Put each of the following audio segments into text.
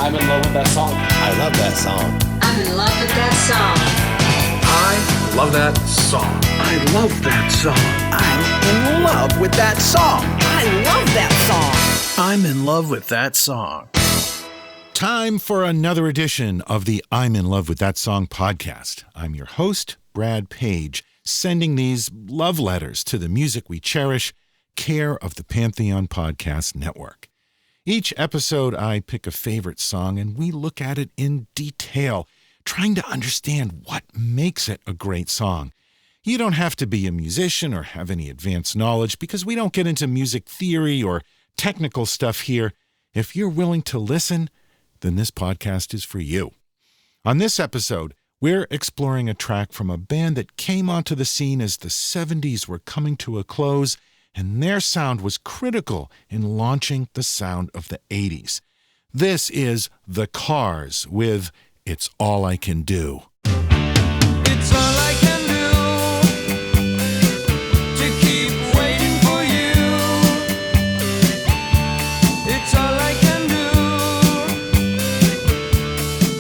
I'm in love with that song. I love that song. I'm in love with that song. I love that song. I love that song. I'm in love with that song. I love that song. I'm in love with that song. Time for another edition of the I'm in love with that song podcast. I'm your host, Brad Page, sending these love letters to the music we cherish, care of the Pantheon Podcast Network. Each episode, I pick a favorite song and we look at it in detail, trying to understand what makes it a great song. You don't have to be a musician or have any advanced knowledge because we don't get into music theory or technical stuff here. If you're willing to listen, then this podcast is for you. On this episode, we're exploring a track from a band that came onto the scene as the 70s were coming to a close, and their sound was critical in launching the sound of the 80s. This is The Cars with It's All I Can Do. It's all I can do to keep waiting for you. It's all I can do.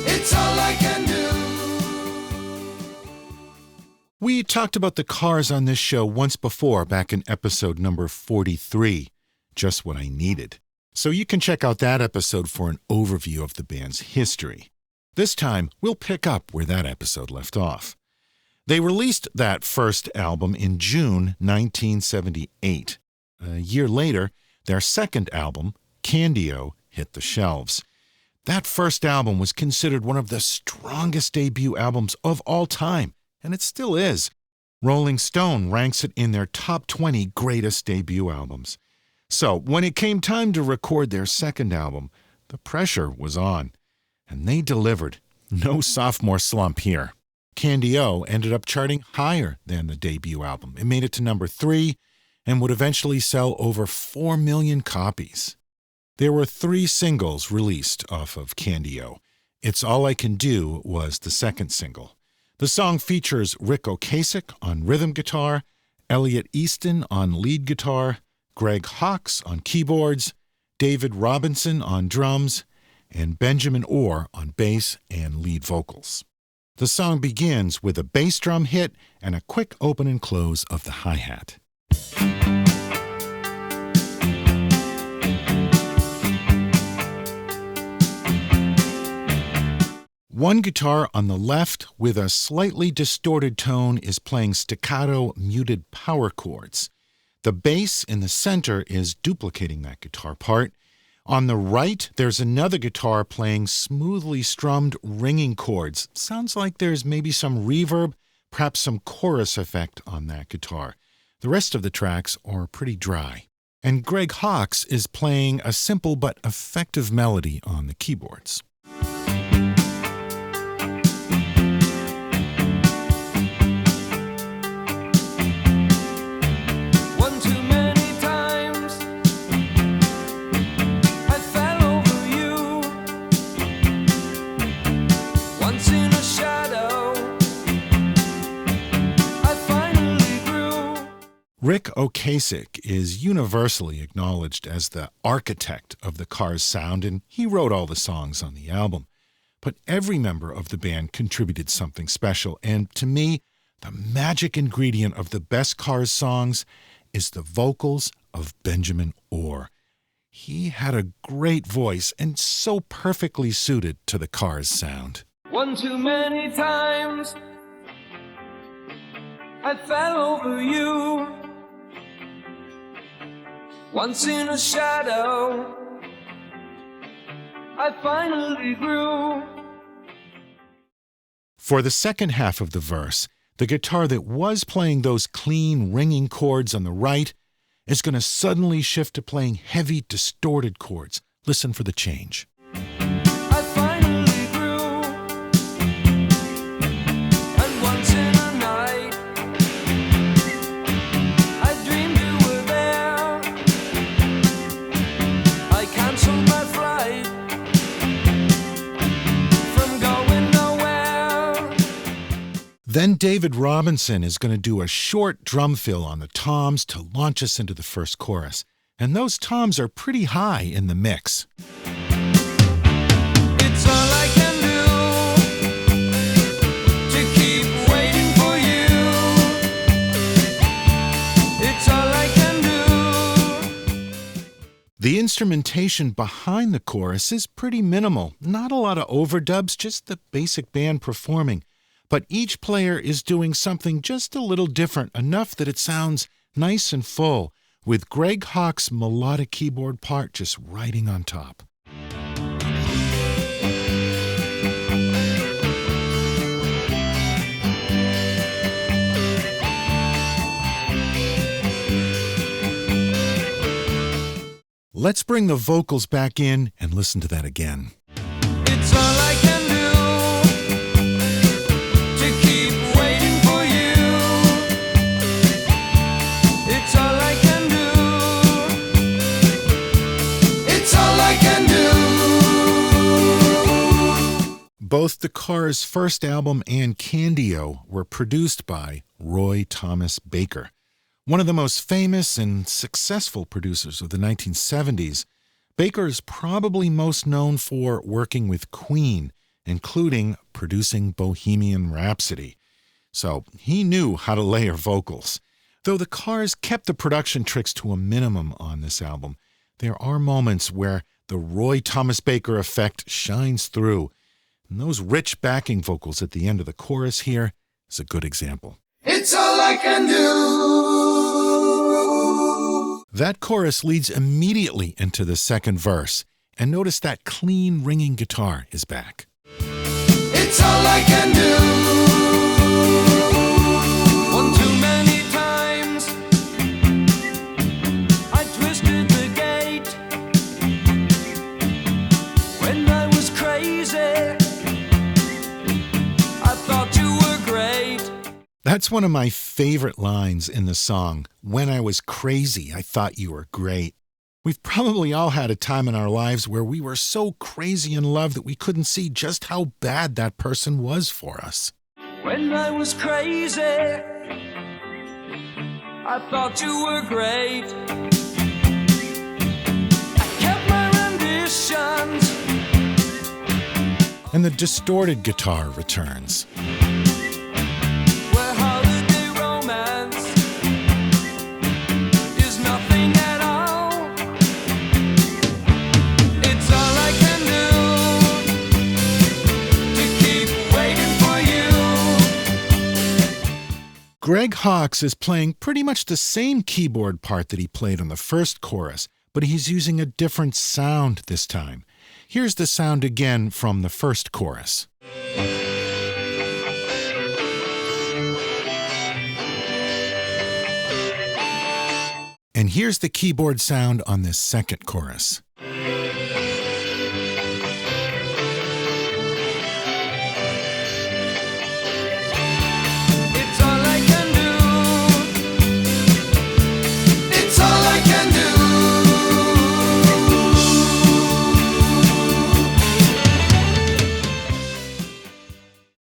It's all I can do. We talked about The Cars on this show once before, back in episode number 43, Just What I Needed. So you can check out that episode for an overview of the band's history. This time, we'll pick up where that episode left off. They released that first album in June 1978. A year later, their second album, Candio, hit the shelves. That first album was considered one of the strongest debut albums of all time, and it still is. Rolling Stone ranks it in their top 20 greatest debut albums. So, when it came time to record their second album, the pressure was on. And they delivered. No sophomore slump here. Candio ended up charting higher than the debut album. It made it to number 3 and would eventually sell over 4 million copies. There were 3 singles released off of Candio. It's All I Can Do was the second single. The song features Rick Ocasek on rhythm guitar, Elliot Easton on lead guitar, Greg Hawkes on keyboards, David Robinson on drums, and Benjamin Orr on bass and lead vocals. The song begins with a bass drum hit and a quick open and close of the hi-hat. One guitar on the left with a slightly distorted tone is playing staccato muted power chords. The bass in the center is duplicating that guitar part. On the right, there's another guitar playing smoothly strummed ringing chords. Sounds like there's maybe some reverb, perhaps some chorus effect on that guitar. The rest of the tracks are pretty dry. And Greg Hawkes is playing a simple but effective melody on the keyboards. Rick Ocasek is universally acknowledged as the architect of the Cars sound, and he wrote all the songs on the album. But every member of the band contributed something special, and to me, the magic ingredient of the best Cars songs is the vocals of Benjamin Orr. He had a great voice and so perfectly suited to the Cars sound. One too many times I fell over you. Once in a shadow, I finally grew. For the second half of the verse, the guitar that was playing those clean, ringing chords on the right is going to suddenly shift to playing heavy, distorted chords. Listen for the change. I finally grew. And once in a night, I dreamed you were there. I canceled my flight from going nowhere. Then David Robinson is going to do a short drum fill on the toms to launch us into the first chorus. And those toms are pretty high in the mix. The instrumentation behind the chorus is pretty minimal. Not a lot of overdubs, just the basic band performing. But each player is doing something just a little different, enough that it sounds nice and full, with Greg Hawk's melodic keyboard part just riding on top. Let's bring the vocals back in and listen to that again. It's all I can do to keep waiting for you. It's all I can do. It's all I can do. Both the Cars' first album and Candy-O were produced by Roy Thomas Baker. One of the most famous and successful producers of the 1970s, Baker is probably most known for working with Queen, including producing Bohemian Rhapsody. So he knew how to layer vocals. Though the Cars kept the production tricks to a minimum on this album, there are moments where the Roy Thomas Baker effect shines through. And those rich backing vocals at the end of the chorus here is a good example. It's all I can do. That chorus leads immediately into the second verse, and notice that clean ringing guitar is back. It's all I can do. One too many times I twisted the gate when I was crazy. I thought you were great. That's one of my favorite lines in the song. When I was crazy, I thought you were great. We've probably all had a time in our lives where we were so crazy in love that we couldn't see just how bad that person was for us. When I was crazy, I thought you were great. I kept my renditions. And the distorted guitar returns. Where holiday romance is nothing at all. It's all I can do to keep waiting for you. Greg Hawkes is playing pretty much the same keyboard part that he played on the first chorus, but he's using a different sound this time. Here's the sound again from the first chorus. And here's the keyboard sound on this second chorus. It's all I can do. It's all I can do.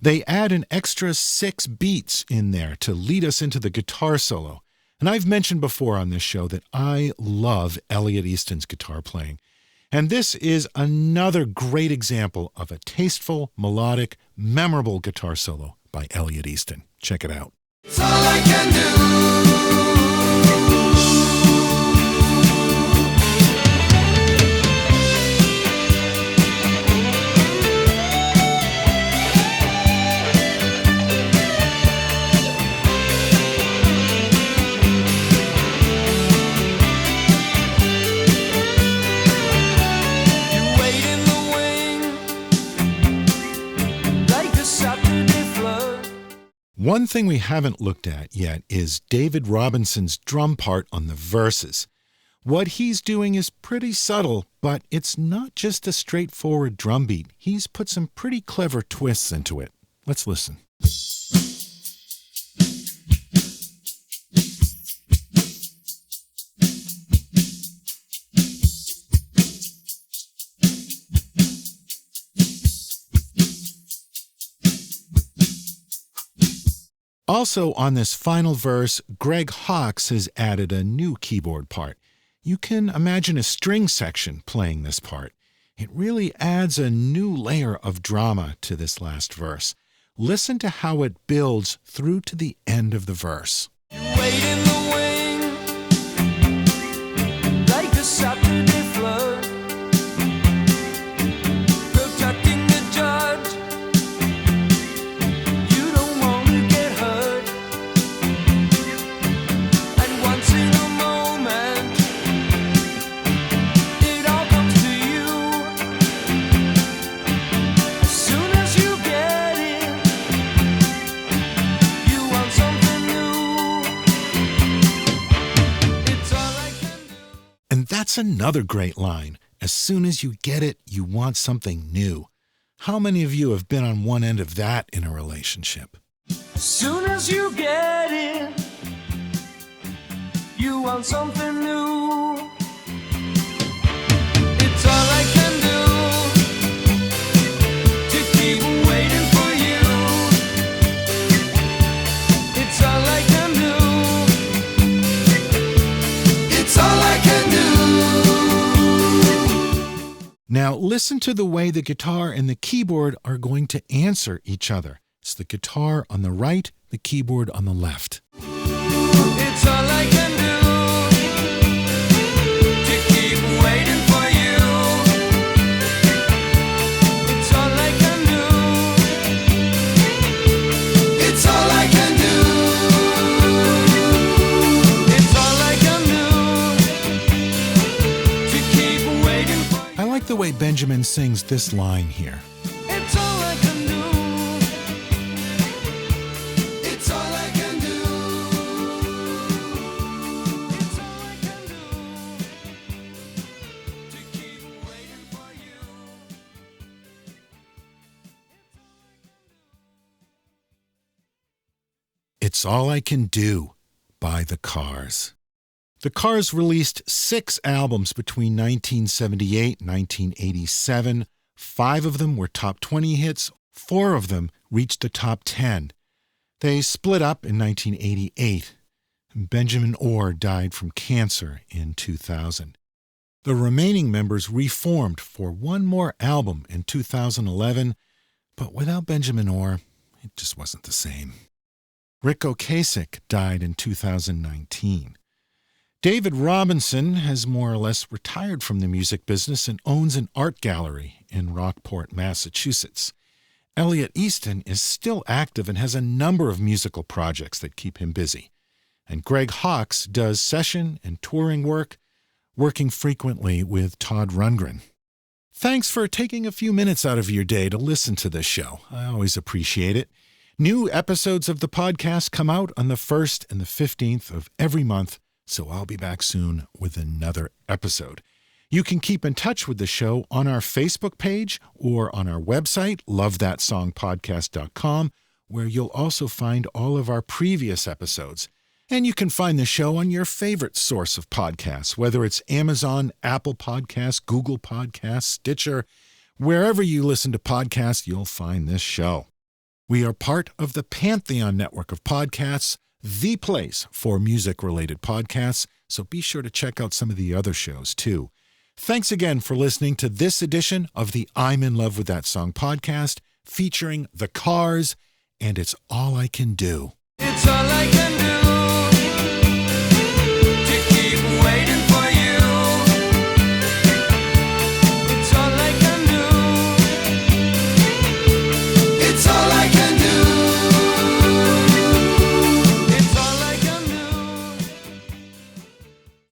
They add an extra 6 beats in there to lead us into the guitar solo. And I've mentioned before on this show that I love Elliot Easton's guitar playing. And this is another great example of a tasteful, melodic, memorable guitar solo by Elliot Easton. Check it out. It's all I can do. You wait in the wing like a Saturday flood. One thing we haven't looked at yet is David Robinson's drum part on the verses. What he's doing is pretty subtle, but it's not just a straightforward drum beat. He's put some pretty clever twists into it. Let's listen. Also on this final verse, Greg Hawkes has added a new keyboard part. You can imagine a string section playing this part. It really adds a new layer of drama to this last verse. Listen to how it builds through to the end of the verse. You wait in the wing like a Saturday flood. That's another great line. As soon as you get it, you want something new. How many of you have been on one end of that in a relationship? As soon as you get it, you want something new. It's all I can do to keep waiting for you. It's all I can do. It's all I can do. Now listen to the way the guitar and the keyboard are going to answer each other. It's the guitar on the right, the keyboard on the left. It's all I can do to keep waiting for you. It's all I can do. It's all I can do. It's all I can do to keep waiting for you. I like the way Benjamin sings this line here. It's all I can do. It's all I can do. It's all I can do to keep waiting for you. It's All I Can Do by The Cars. The Cars released 6 albums between 1978 and 1987. 5 of them were top 20 hits. 4 of them reached the top 10. They split up in 1988. Benjamin Orr died from cancer in 2000. The remaining members reformed for one more album in 2011, but without Benjamin Orr, it just wasn't the same. Rick Ocasek died in 2019. David Robinson has more or less retired from the music business and owns an art gallery in Rockport, Massachusetts. Elliot Easton is still active and has a number of musical projects that keep him busy. And Greg Hawkes does session and touring work, working frequently with Todd Rundgren. Thanks for taking a few minutes out of your day to listen to this show. I always appreciate it. New episodes of the podcast come out on the 1st and the 15th of every month, so I'll be back soon with another episode. You can keep in touch with the show on our Facebook page or on our website, lovethatsongpodcast.com, where you'll also find all of our previous episodes. And you can find the show on your favorite source of podcasts, whether it's Amazon, Apple Podcasts, Google Podcasts, Stitcher. Wherever you listen to podcasts, you'll find this show. We are part of the Pantheon network of podcasts, the place for music-related podcasts, so be sure to check out some of the other shows, too. Thanks again for listening to this edition of the I'm in Love with That Song podcast, featuring The Cars, and It's All I Can Do. It's all I can